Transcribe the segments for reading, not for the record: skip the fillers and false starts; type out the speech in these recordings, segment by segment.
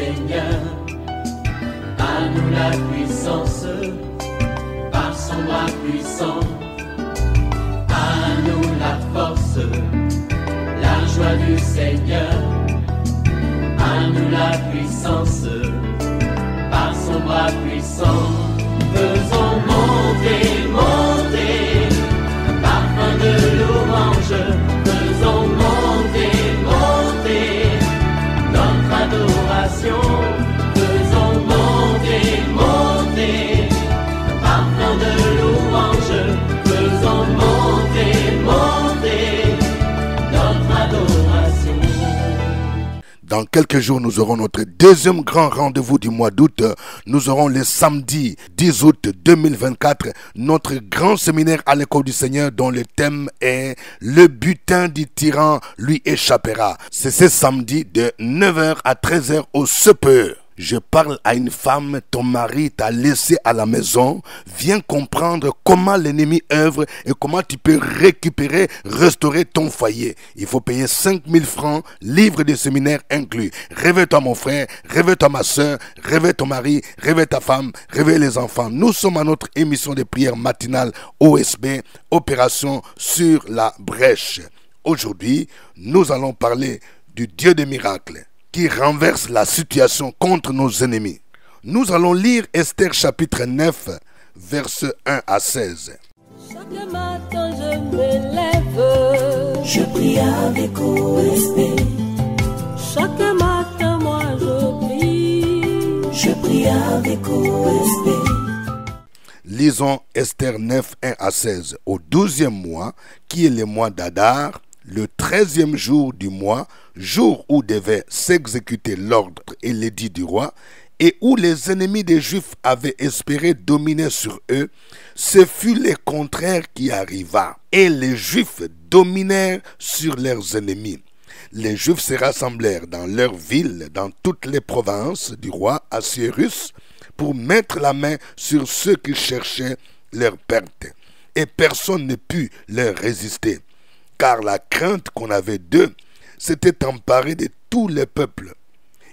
Seigneur. À nous la puissance, par son bras puissant. À nous la force, la joie du Seigneur. À nous la puissance, par son bras puissant. Faisons monter, monter, parfum de louange. Faisons monter, monter, notre adoration. Faisons monter, monter, parfum de louange. Faisons monter, monter, notre adoration. Dans quelques jours, nous aurons notre deuxième grand rendez-vous du mois d'août. Nous aurons le samedi 10 août 2024, notre grand séminaire à l'école du Seigneur dont le thème est « Le butin du tyran lui échappera ». C'est ce samedi de 9h à 13h au CPE. Je parle à une femme, ton mari t'a laissé à la maison. Viens comprendre comment l'ennemi œuvre et comment tu peux récupérer, restaurer ton foyer. Il faut payer 5000 francs, livre de séminaire inclus. Réveille-toi mon frère, réveille-toi ma soeur, réveille ton mari, réveille ta femme, réveille les enfants. Nous sommes à notre émission de prière matinale OSB, Opération sur la brèche. Aujourd'hui, nous allons parler du Dieu des miracles, qui renverse la situation contre nos ennemis. Nous allons lire Esther chapitre 9, versets 1 à 16. Chaque matin je me lève, je prie avec OSB. Chaque matin moi je prie avec OSB. Lisons Esther 9, 1 à 16. Au 12e mois, qui est le mois d'Adar, le 13e jour du mois, jour où devait s'exécuter l'ordre et l'édit du roi, et où les ennemis des Juifs avaient espéré dominer sur eux, ce fut le contraire qui arriva. Et les Juifs dominèrent sur leurs ennemis. Les Juifs se rassemblèrent dans leurs villes, dans toutes les provinces du roi Assuérus, pour mettre la main sur ceux qui cherchaient leur perte. Et personne ne put leur résister, car la crainte qu'on avait d'eux s'était emparée de tous les peuples.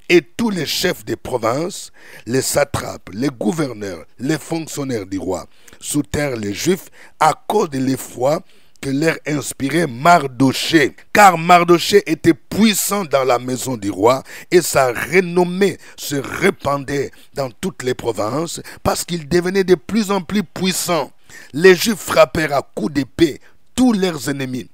Et tous les chefs des provinces, les satrapes, les gouverneurs, les fonctionnaires du roi, soutinrent les Juifs à cause de l'effroi que leur inspirait Mardochée. Car Mardochée était puissant dans la maison du roi et sa renommée se répandait dans toutes les provinces parce qu'il devenait de plus en plus puissant. Les Juifs frappèrent à coups d'épée tous leurs ennemis.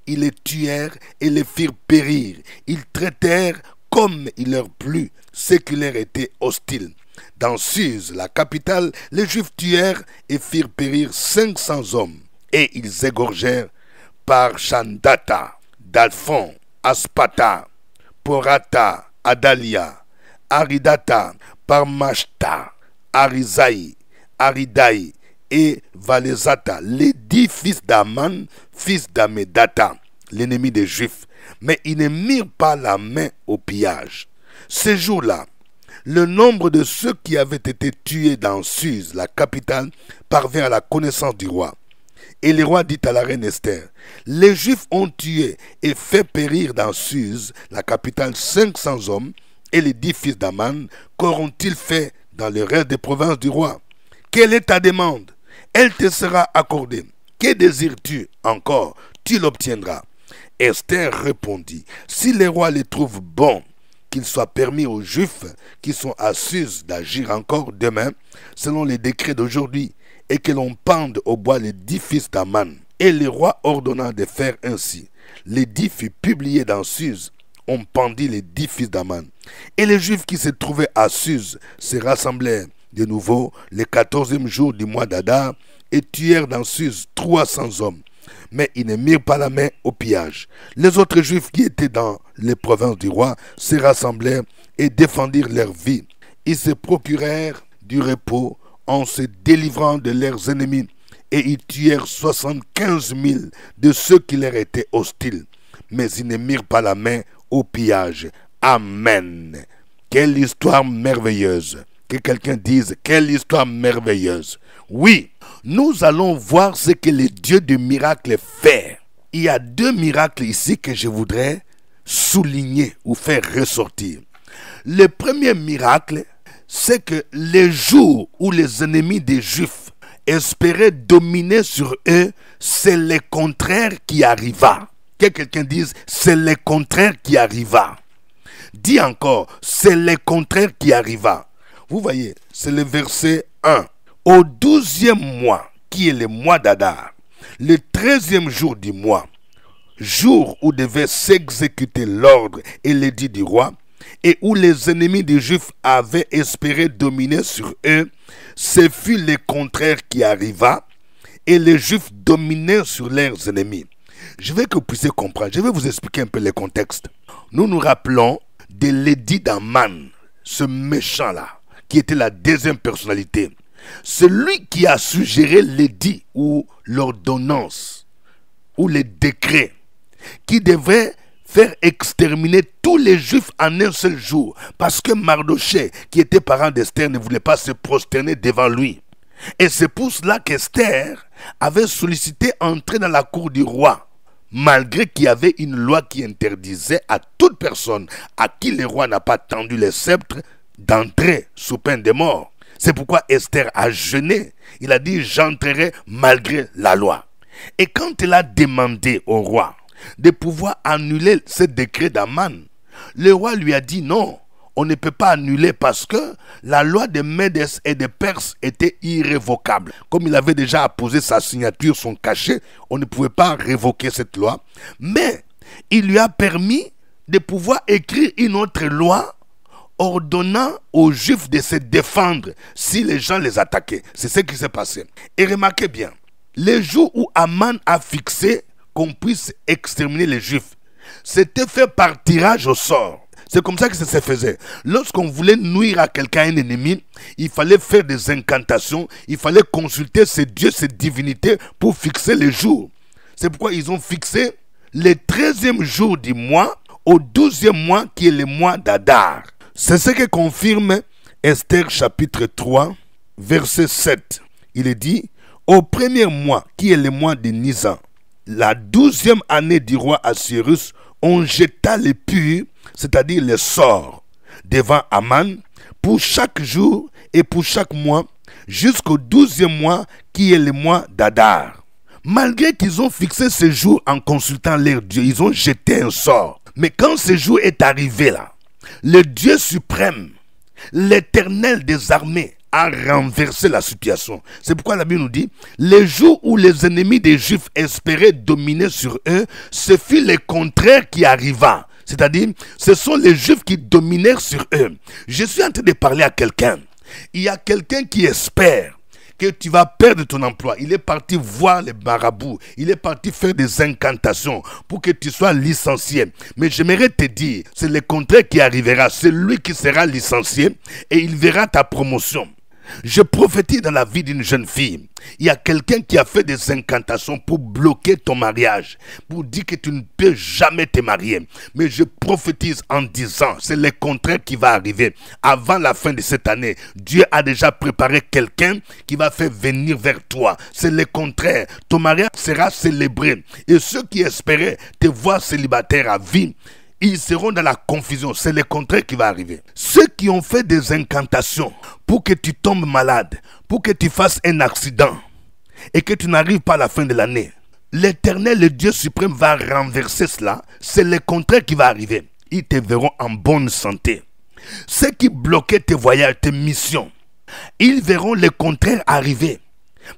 Ils les tuèrent et les firent périr. Ils traitèrent comme il leur plut ceux qui leur étaient hostiles. Dans Suse, la capitale, les Juifs tuèrent et firent périr 500 hommes. Et ils égorgèrent par Chandata, Dalphon, Aspata, Porata, Adalia, Aridata, Parmashta, Arizaï, Aridaï et Valezata, les 10 fils d'Aman, fils d'Amedata, l'ennemi des Juifs. Mais ils ne mirent pas la main au pillage. Ce jour-là, le nombre de ceux qui avaient été tués dans Suse, la capitale, parvint à la connaissance du roi. Et le roi dit à la reine Esther, les Juifs ont tué et fait périr dans Suse, la capitale, 500 hommes, et les 10 fils d'Aman, qu'auront-ils fait dans le reste des provinces du roi? Quelle est ta demande? Elle te sera accordée. Que désires-tu encore? Tu l'obtiendras. Esther répondit, si le roi les trouve bons, qu'il soit permis aux Juifs qui sont à Suse d'agir encore demain, selon les décrets d'aujourd'hui, et que l'on pende au bois les 10 fils d'Aman. Et le roi ordonna de faire ainsi. L'édit fut publié dans Suse. On pendit les 10 fils d'Aman. Et les Juifs qui se trouvaient à Suse se rassemblèrent de nouveau le 14e jour du mois d'Adar et tuèrent dans Suse 300 hommes. Mais ils ne mirent pas la main au pillage. Les autres Juifs qui étaient dans les provinces du roi se rassemblèrent et défendirent leur vie. Ils se procurèrent du repos en se délivrant de leurs ennemis, et ils tuèrent 75 000 de ceux qui leur étaient hostiles. Mais ils ne mirent pas la main au pillage. Amen. Quelle histoire merveilleuse. Que quelqu'un dise, quelle histoire merveilleuse. Oui, nous allons voir ce que le Dieu du miracle fait. Il y a 2 miracles ici que je voudrais souligner ou faire ressortir. Le premier miracle, c'est que les jours où les ennemis des Juifs espéraient dominer sur eux, c'est le contraire qui arriva. Que quelqu'un dise, c'est le contraire qui arriva. Dis encore, c'est le contraire qui arriva. Vous voyez, c'est le verset 1. Au 12e mois, qui est le mois d'Adar, le 13e jour du mois, jour où devait s'exécuter l'ordre et l'édit du roi, et où les ennemis des Juifs avaient espéré dominer sur eux, ce fut le contraire qui arriva, et les Juifs dominèrent sur leurs ennemis. Je veux que vous puissiez comprendre, je vais vous expliquer un peu le contexte. Nous nous rappelons de l'édit d'Aman, ce méchant-là, qui était la deuxième personnalité. Celui qui a suggéré l'édit ou l'ordonnance ou les décrets qui devrait faire exterminer tous les Juifs en un seul jour, parce que Mardochée, qui était parent d'Esther, ne voulait pas se prosterner devant lui. Et c'est pour cela qu'Esther avait sollicité entrer dans la cour du roi, malgré qu'il y avait une loi qui interdisait à toute personne à qui le roi n'a pas tendu le sceptre d'entrer sous peine de mort. C'est pourquoi Esther a jeûné. Il a dit, j'entrerai malgré la loi. Et quand il a demandé au roi de pouvoir annuler ce décret d'Aman, le roi lui a dit non, on ne peut pas annuler parce que la loi des Mèdes et des Perses était irrévocable. Comme il avait déjà apposé sa signature, son cachet, on ne pouvait pas révoquer cette loi. Mais il lui a permis de pouvoir écrire une autre loi ordonnant aux Juifs de se défendre si les gens les attaquaient. C'est ce qui s'est passé. Et remarquez bien, les jours où Aman a fixé qu'on puisse exterminer les Juifs, c'était fait par tirage au sort. C'est comme ça que ça se faisait. Lorsqu'on voulait nuire à quelqu'un, un ennemi, il fallait faire des incantations, il fallait consulter ses dieux, ses divinités pour fixer les jours. C'est pourquoi ils ont fixé le 13e jour du mois au 12e mois qui est le mois d'Adar. C'est ce que confirme Esther chapitre 3, verset 7. Il est dit, au premier mois qui est le mois de Nisan, la 12e année du roi Assuérus, on jeta les purs, c'est-à-dire les sorts, devant Aman pour chaque jour et pour chaque mois, jusqu'au 12e mois qui est le mois d'Adar. Malgré qu'ils ont fixé ce jour en consultant leur Dieu, ils ont jeté un sort. Mais quand ce jour est arrivé là, le Dieu suprême, l'Éternel des armées, a renversé la situation. C'est pourquoi la Bible nous dit, les jours où les ennemis des Juifs espéraient dominer sur eux, ce fut le contraire qui arriva. C'est-à-dire, ce sont les Juifs qui dominèrent sur eux. Je suis en train de parler à quelqu'un. Il y a quelqu'un qui espère que tu vas perdre ton emploi. Il est parti voir les marabouts. Il est parti faire des incantations pour que tu sois licencié. Mais j'aimerais te dire, c'est le contraire qui arrivera. C'est lui qui sera licencié et il verra ta promotion. Je prophétise dans la vie d'une jeune fille. Il y a quelqu'un qui a fait des incantations pour bloquer ton mariage, pour dire que tu ne peux jamais te marier. Mais je prophétise en disant, c'est le contraire qui va arriver. Avant la fin de cette année, Dieu a déjà préparé quelqu'un qui va faire venir vers toi. C'est le contraire. Ton mariage sera célébré. Et ceux qui espéraient te voir célibataire à vie, ils seront dans la confusion. C'est le contraire qui va arriver. Ceux qui ont fait des incantations pour que tu tombes malade, pour que tu fasses un accident et que tu n'arrives pas à la fin de l'année, l'Éternel, le Dieu suprême, va renverser cela. C'est le contraire qui va arriver. Ils te verront en bonne santé. Ceux qui bloquaient tes voyages, tes missions, ils verront le contraire arriver.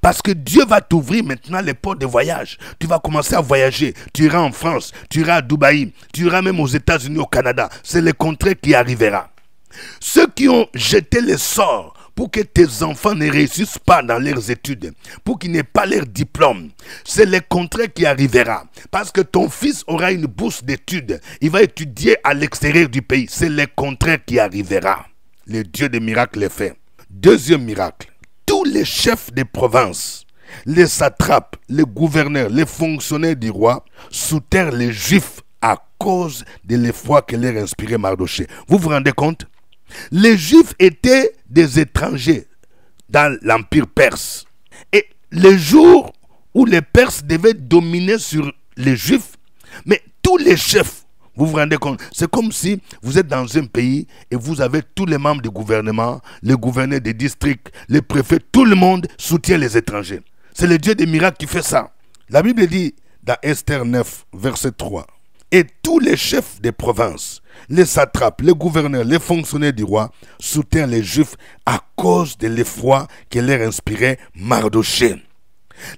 Parce que Dieu va t'ouvrir maintenant les portes de voyage. Tu vas commencer à voyager. Tu iras en France, tu iras à Dubaï, tu iras même aux États-Unis, au Canada. C'est le contraire qui arrivera. Ceux qui ont jeté les sorts pour que tes enfants ne réussissent pas dans leurs études, pour qu'ils n'aient pas leur diplôme, c'est le contraire qui arrivera. Parce que ton fils aura une bourse d'études. Il va étudier à l'extérieur du pays. C'est le contraire qui arrivera. Le Dieu des miracles est fait. Deuxième miracle. Tous les chefs des provinces, les satrapes, les gouverneurs, les fonctionnaires du roi soutinrent les Juifs à cause de l'effroi que leur inspirait Mardochée. Vous vous rendez compte? Les Juifs étaient des étrangers dans l'Empire perse. Et les jours où les Perses devaient dominer sur les Juifs, mais tous les chefs Vous vous rendez compte? C'est comme si vous êtes dans un pays et vous avez tous les membres du gouvernement, les gouverneurs des districts, les préfets, tout le monde soutient les étrangers. C'est le Dieu des miracles qui fait ça. La Bible dit dans Esther 9, verset 3, « Et tous les chefs des provinces, les satrapes, les gouverneurs, les fonctionnaires du roi soutiennent les Juifs à cause de l'effroi que leur inspirait Mardochée. »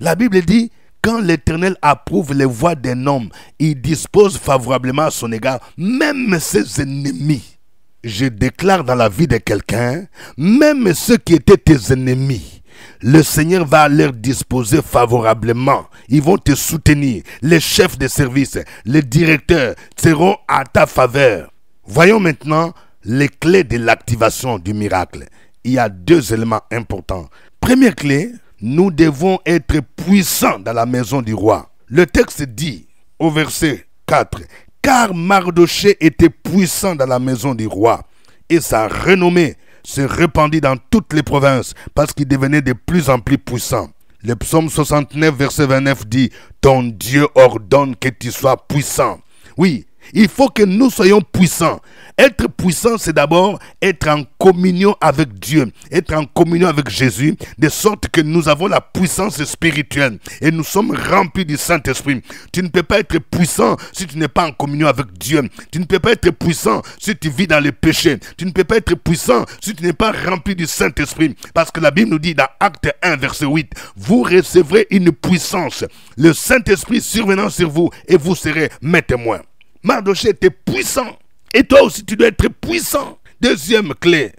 La Bible dit, quand l'Éternel approuve les voies d'un homme, il dispose favorablement à son égard, même ses ennemis. Je déclare dans la vie de quelqu'un, même ceux qui étaient tes ennemis, le Seigneur va leur disposer favorablement. Ils vont te soutenir. Les chefs de service, les directeurs seront à ta faveur. Voyons maintenant les clés de l'activation du miracle. Il y a 2 éléments importants. Première clé, nous devons être puissants dans la maison du roi. Le texte dit au verset 4, « Car Mardochée était puissant dans la maison du roi, et sa renommée se répandit dans toutes les provinces, parce qu'il devenait de plus en plus puissant. » Le psaume 69, verset 29 dit, « Ton Dieu ordonne que tu sois puissant. » Oui, il faut que nous soyons puissants. Être puissant, c'est d'abord être en communion avec Dieu, être en communion avec Jésus, de sorte que nous avons la puissance spirituelle et nous sommes remplis du Saint-Esprit. Tu ne peux pas être puissant si tu n'es pas en communion avec Dieu. Tu ne peux pas être puissant si tu vis dans le péché. Tu ne peux pas être puissant si tu n'es pas rempli du Saint-Esprit. Parce que la Bible nous dit dans Acte 1, verset 8, « Vous recevrez une puissance, le Saint-Esprit survenant sur vous, et vous serez mes témoins. » Mardochée était puissant. Et toi aussi, tu dois être puissant. Deuxième clé,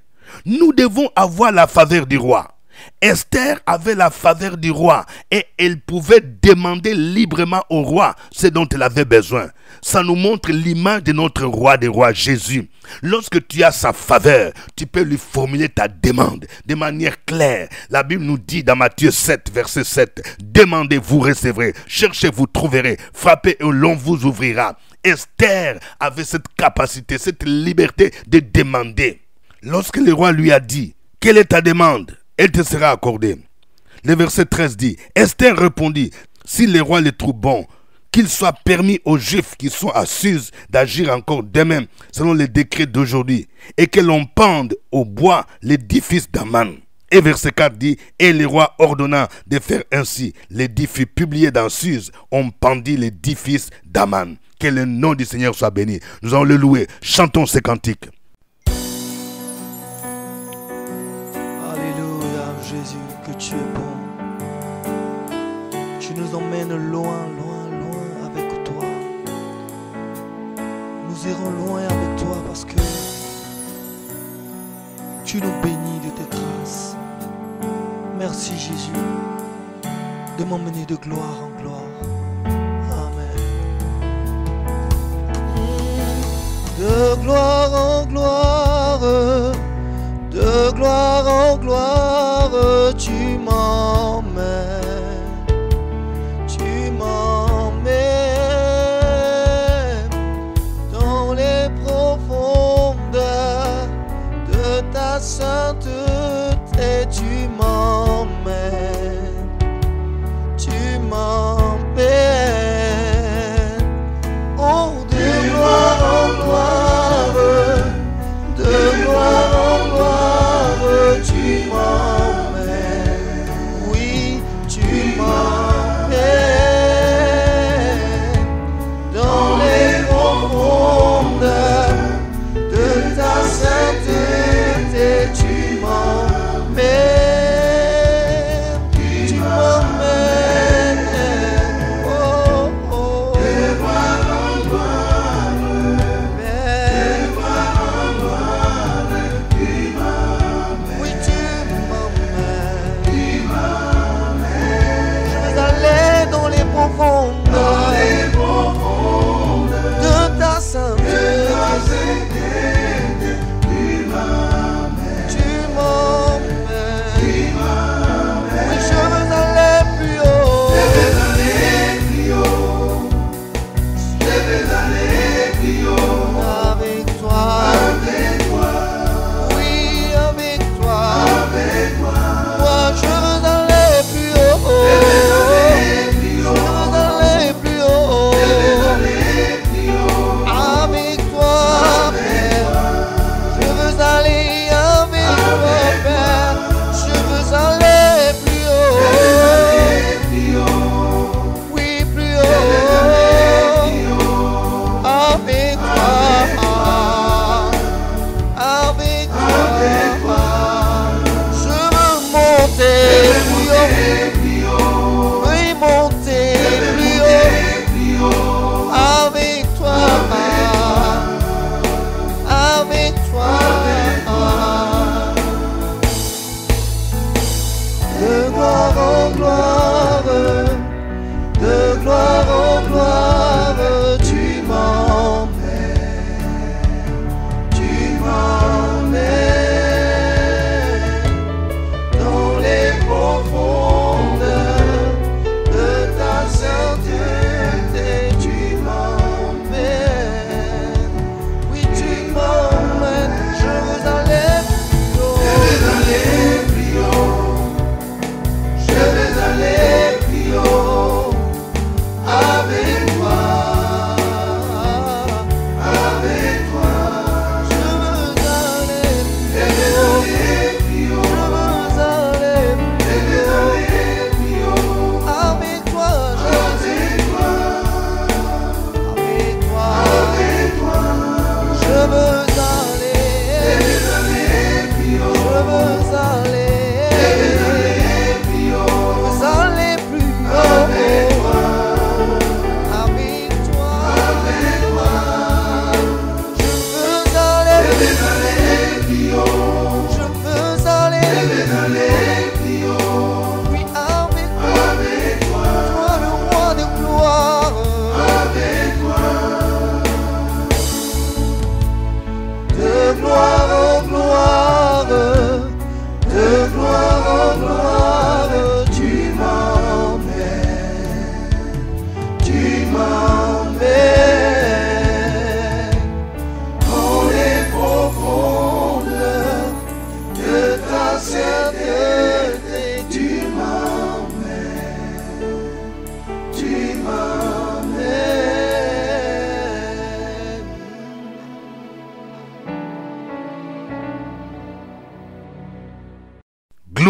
nous devons avoir la faveur du roi. Esther avait la faveur du roi et elle pouvait demander librement au roi ce dont elle avait besoin. Ça nous montre l'image de notre roi des rois, Jésus. Lorsque tu as sa faveur, tu peux lui formuler ta demande de manière claire. La Bible nous dit dans Matthieu 7, verset 7, « Demandez, vous recevrez, cherchez, vous trouverez, frappez et l'on vous ouvrira. » Esther avait cette capacité, cette liberté de demander. Lorsque le roi lui a dit, « Quelle est ta demande ? Elle te sera accordée. » Le verset 13 dit, « Esther répondit, si le roi le trouve bon, qu'il soit permis aux Juifs qui sont à Suse d'agir encore d'eux-mêmes selon les décrets d'aujourd'hui, et que l'on pende au bois l'édifice d'Aman. » Et verset 4 dit, « Et le roi ordonna de faire ainsi. L'édifice publié dans Suse, on pendit l'édifice d'Aman. » Que le nom du Seigneur soit béni. Nous allons le louer. Chantons ces cantiques. Alléluia, Jésus, que tu es bon. Tu nous emmènes loin, loin, loin avec toi. Nous irons loin avec toi parce que tu nous bénis de tes grâces. Merci Jésus de m'emmener de gloire en gloire. De gloire en gloire, de gloire en gloire, tu m'emmènes, dans les profondeurs de ta sainteté, tu m'emmènes, oh, de gloire en gloire,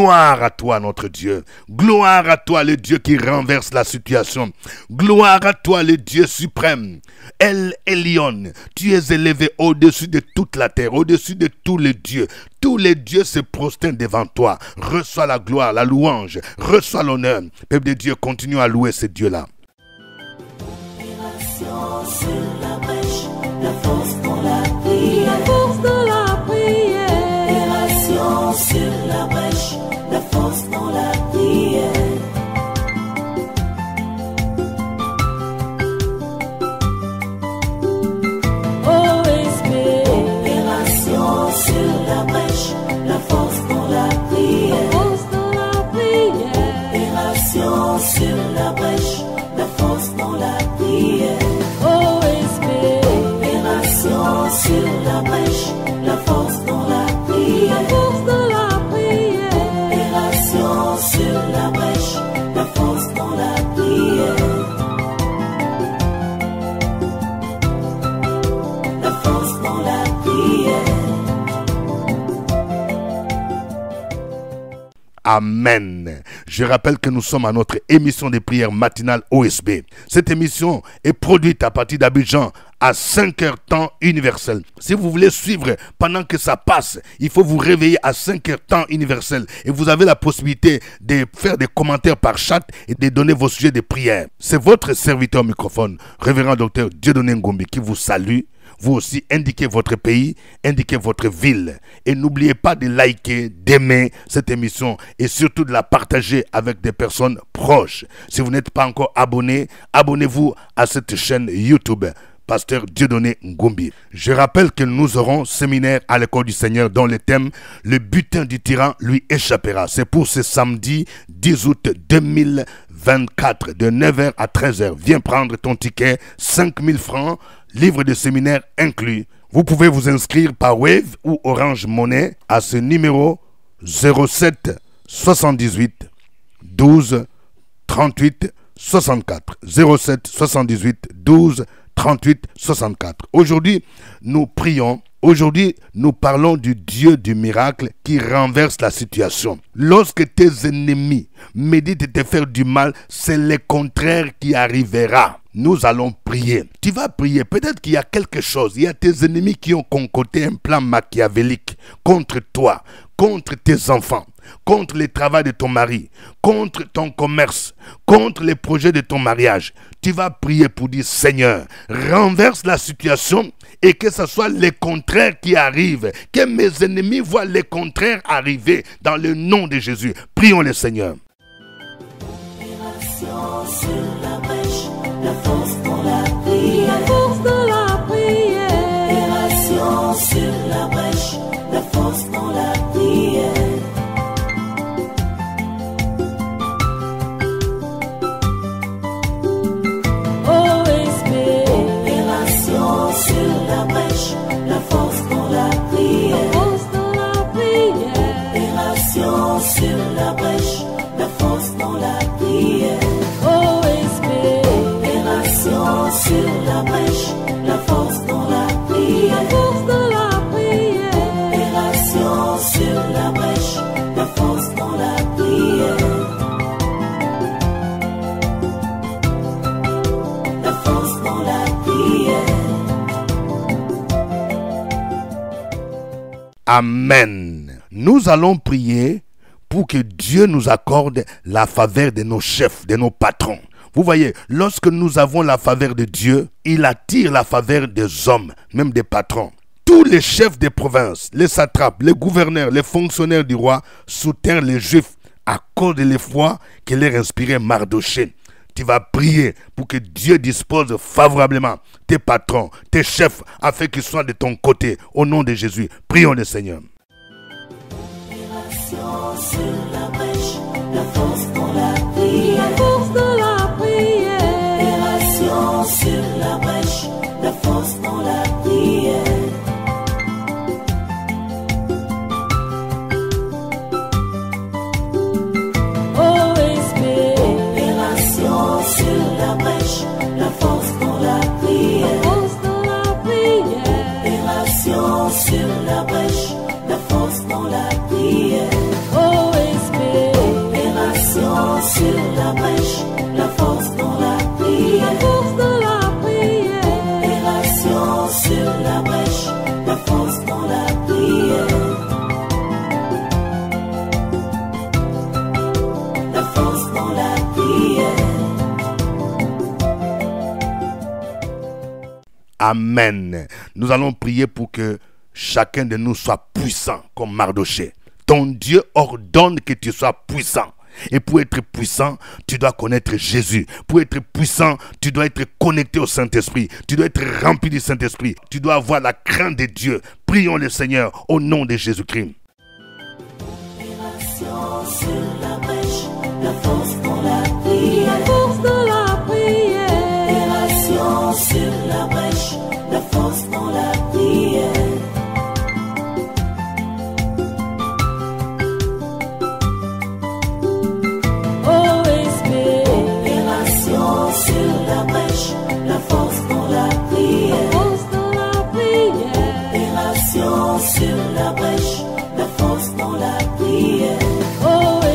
Gloire à toi, notre Dieu. Gloire à toi, le Dieu qui renverse la situation. Gloire à toi, le Dieu suprême. El Elyon, tu es élevé au-dessus de toute la terre, au-dessus de tous les dieux. Tous les dieux se prosternent devant toi. Reçois la gloire, la louange, reçois l'honneur. Peuple de Dieu, continue à louer ce Dieu-là. Sur la brèche, la force dans la prière. La force dans la prière. Opération sur la brèche, la force dans la prière. OSB. Opération sur la brèche, la force dans la prière. La force dans la prière. Opération sur la brèche, la force dans la prière. Sur la brèche, la force dans la prière. La force dans la prière. Opération sur la brèche, la force dans la prière. La force dans la prière. Amen. Je rappelle que nous sommes à notre émission de prière matinale OSB. Cette émission est produite à partir d'Abidjan à 5h temps universel. Si vous voulez suivre pendant que ça passe, il faut vous réveiller à 5h temps universel. Et vous avez la possibilité de faire des commentaires par chat et de donner vos sujets de prière. C'est votre serviteur au microphone, révérend docteur Dieudonné Ngombi, qui vous salue. Vous aussi, indiquez votre pays, indiquez votre ville. Et n'oubliez pas de liker, d'aimer cette émission et surtout de la partager avec des personnes proches. Si vous n'êtes pas encore abonné, abonnez-vous à cette chaîne YouTube. Pasteur Dieudonné Ngombi. Je rappelle que nous aurons séminaire à l'école du Seigneur dont le thème « Le butin du tyran lui échappera ». C'est pour ce samedi 10 août 2024 de 9h à 13h. Viens prendre ton ticket, 5000 francs, livre de séminaire inclus. Vous pouvez vous inscrire par Wave ou Orange Money à ce numéro 07 78 12 38 64. 07 78 12 38 64. Aujourd'hui, nous prions. Aujourd'hui, nous parlons du Dieu du miracle qui renverse la situation. Lorsque tes ennemis méditent de te faire du mal, c'est le contraire qui arrivera. Nous allons prier. Tu vas prier. Peut-être qu'il y a quelque chose. Il y a tes ennemis qui ont concocté un plan machiavélique contre toi, contre tes enfants, contre le travail de ton mari, contre ton commerce, contre les projets de ton mariage. Tu vas prier pour dire, Seigneur, renverse la situation et que ce soit le contraire qui arrive. Que mes ennemis voient le contraire arriver dans le nom de Jésus. Prions le Seigneur. Sur la brèche, la force dans la prière. La force dans la prière. Opération sur la brèche, la force dans la prière. OSB. Opération sur la brèche, la force dans la prière. La force dans la prière. Opération sur la brèche, la force dans la prière. Sur la brèche, la force dans la prière. La force dans la prière. Opération sur la brèche, la force dans la prière. La force dans la prière. Amen. Nous allons prier pour que Dieu nous accorde la faveur de nos chefs, de nos patrons. Vous voyez, lorsque nous avons la faveur de Dieu, il attire la faveur des hommes, même des patrons. Tous les chefs des provinces, les satrapes, les gouverneurs, les fonctionnaires du roi soutinrent les Juifs à cause de l'effroi que leur inspirait Mardoché. Tu vas prier pour que Dieu dispose favorablement tes patrons, tes chefs, afin qu'ils soient de ton côté. Au nom de Jésus, prions le Seigneur. Sur la brèche, la force dans la prière. La force dans la prière. Opération sur la brèche, la force dans la prière. OSB. Opération sur la brèche, la force dans la prière. La force dans la prière. Opération sur la brèche, la force dans la prière. OSB. Amen. Nous allons prier pour que chacun de nous soit puissant comme Mardochée. Ton Dieu ordonne que tu sois puissant. Et pour être puissant, tu dois connaître Jésus. Pour être puissant, tu dois être connecté au Saint-Esprit. Tu dois être rempli du Saint-Esprit. Tu dois avoir la crainte de Dieu. Prions le Seigneur au nom de Jésus-Christ. Sur la brèche, la force dans la prière. La force dans la prière. Opération sur la brèche, la force dans la prière. Opération sur la brèche, la force dans la prière. Force dans la prière. Opération sur la brèche, la force dans la prière. Opération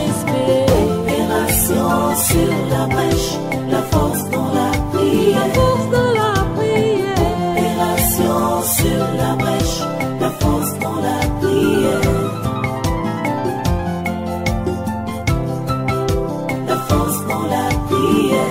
sur la brèche, la force dans la prière. La force dans la prière. Opération sur la brèche, la force dans la prière. La force dans la prière.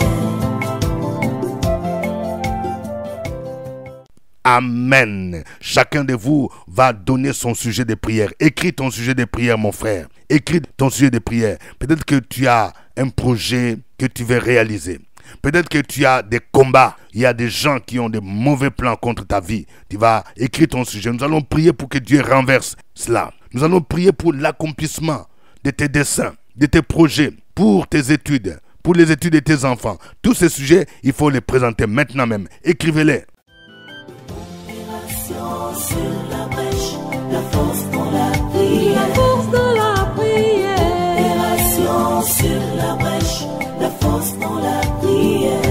Amen. Chacun de vous va donner son sujet de prière. Écris ton sujet de prière, mon frère. Écris ton sujet de prière. Peut-être que tu as un projet que tu veux réaliser. Peut-être que tu as des combats. Il y a des gens qui ont de mauvais plans contre ta vie. Tu vas écrire ton sujet. Nous allons prier pour que Dieu renverse cela. Nous allons prier pour l'accomplissement de tes desseins, de tes projets, pour tes études, pour les études de tes enfants. Tous ces sujets, il faut les présenter maintenant même. Écrivez-les. Sur la brèche, la force dans la prière. La force dans la prière. Opération sur la brèche, la force dans la prière.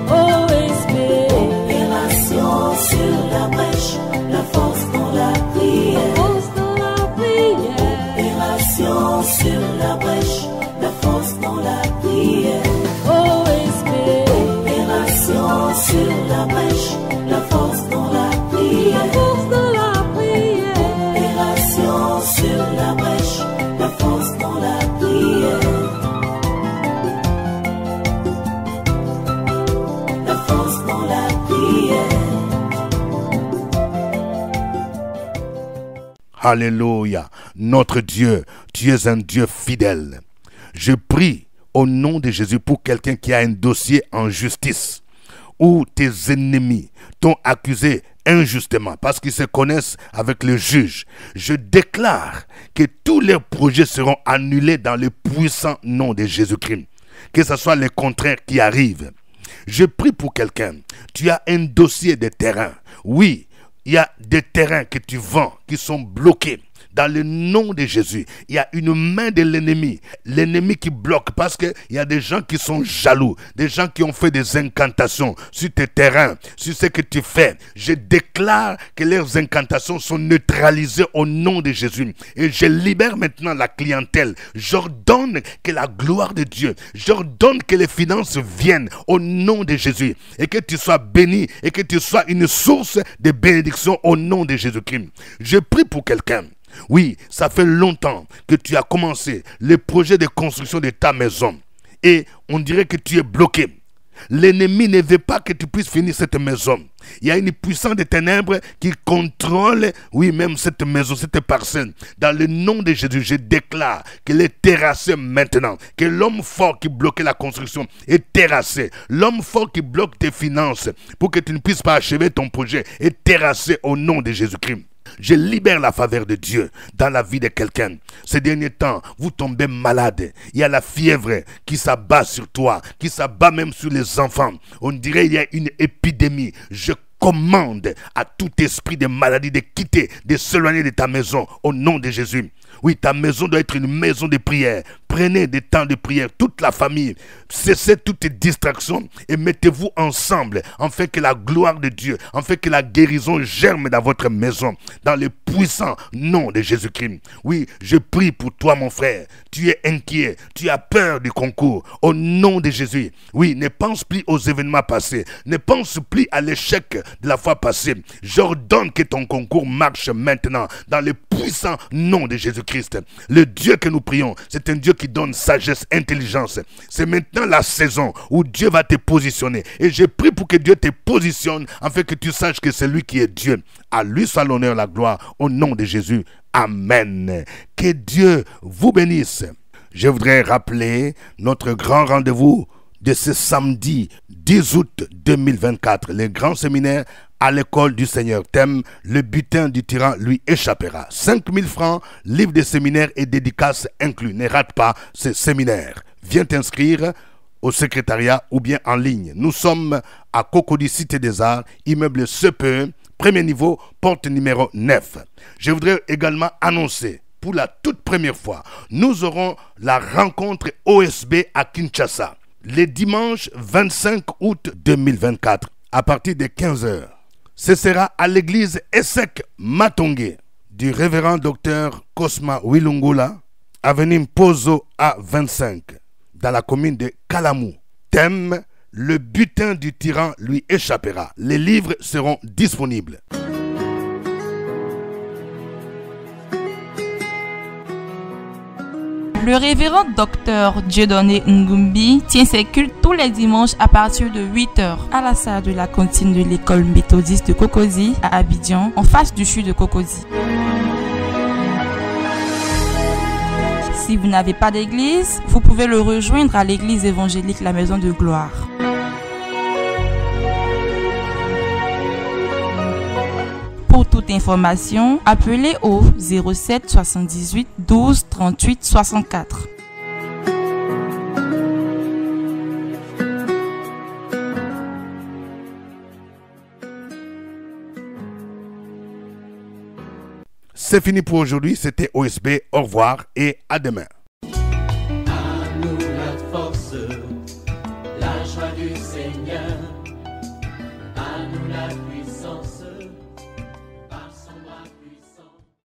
OSP. Opération sur la brèche, la force dans la prière. Force dans la prière. Opération sur la brèche, la force dans la prière. Opération sur la brèche, la force dans la prière. La force dans la prière. Opération sur la brèche, la force dans la prière. La force dans la prière. Alléluia. Notre Dieu, tu es un Dieu fidèle. Je prie au nom de Jésus pour quelqu'un qui a un dossier en justice, où tes ennemis t'ont accusé injustement parce qu'ils se connaissent avec le juge. Je déclare que tous leurs projets seront annulés dans le puissant nom de Jésus-Christ. Que ce soit le contraire qui arrive. Je prie pour quelqu'un. Tu as un dossier de terrain. Oui, il y a des terrains que tu vends qui sont bloqués. Dans le nom de Jésus, il y a une main de l'ennemi. L'ennemi qui bloque parce qu'il y a des gens qui sont jaloux. Des gens qui ont fait des incantations sur tes terrains, sur ce que tu fais. Je déclare que leurs incantations sont neutralisées au nom de Jésus. Et je libère maintenant la clientèle. J'ordonne que la gloire de Dieu, j'ordonne que les finances viennent au nom de Jésus. Et que tu sois béni et que tu sois une source de bénédiction au nom de Jésus-Christ. Je prie pour quelqu'un. Oui, ça fait longtemps que tu as commencé le projet de construction de ta maison et on dirait que tu es bloqué. L'ennemi ne veut pas que tu puisses finir cette maison. Il y a une puissance des ténèbres qui contrôle, oui, même cette maison, cette parcelle. Dans le nom de Jésus, je déclare qu'elle est terrassée maintenant. Que l'homme fort qui bloquait la construction est terrassé. L'homme fort qui bloque tes finances pour que tu ne puisses pas achever ton projet est terrassé au nom de Jésus-Christ. Je libère la faveur de Dieu dans la vie de quelqu'un. Ces derniers temps, vous tombez malade. Il y a la fièvre qui s'abat sur toi, qui s'abat même sur les enfants. On dirait qu'il y a une épidémie. Je commande à tout esprit de maladie de quitter, de s'éloigner de ta maison au nom de Jésus. Oui, ta maison doit être une maison de prière. Prenez des temps de prière, toute la famille. Cessez toutes les distractions et mettez-vous ensemble, afin que la gloire de Dieu, afin que la guérison germe dans votre maison, dans le puissant nom de Jésus-Christ. Oui, je prie pour toi, mon frère. Tu es inquiet, tu as peur du concours. Au nom de Jésus, oui, ne pense plus aux événements passés. Ne pense plus à l'échec de la fois passée. J'ordonne que ton concours marche maintenant, dans le puissant nom de Jésus-Christ. Jésus-Christ. Le Dieu que nous prions, c'est un Dieu qui donne sagesse, intelligence. C'est maintenant la saison où Dieu va te positionner. Et je prie pour que Dieu te positionne afin que tu saches que c'est lui qui est Dieu. À lui soit l'honneur, la gloire, au nom de Jésus. Amen. Que Dieu vous bénisse. Je voudrais rappeler notre grand rendez-vous de ce samedi 10 août 2024. Le grand séminaire à l'école du Seigneur. Thème: le butin du tyran lui échappera. 5000 francs, livre de séminaire et dédicaces inclus. Ne rate pas ce séminaire. Viens t'inscrire au secrétariat ou bien en ligne. Nous sommes à Cocody, Cité des Arts, immeuble CPE, premier niveau, porte numéro 9. Je voudrais également annoncer, pour la toute première fois, nous aurons la rencontre OSB à Kinshasa, le dimanche 25 août 2024, à partir de 15h. Ce sera à l'église Essek Matongé du révérend docteur Cosma Wilungula, avenue Mpozo A25, dans la commune de Kalamou. Thème: le butin du tyran lui échappera. Les livres seront disponibles. Le révérend docteur Dieudonné Ngumbi tient ses cultes tous les dimanches à partir de 8h à la salle de la cantine de l'école méthodiste de Cocody à Abidjan, en face du CHU de Cocody. Si vous n'avez pas d'église, vous pouvez le rejoindre à l'église évangélique La Maison de Gloire. Pour toute information, appelez au 07 78 12 38 64. C'est fini pour aujourd'hui. C'était OSB. Au revoir et à demain. À nous la force, la joie du Seigneur, à nous la puissance.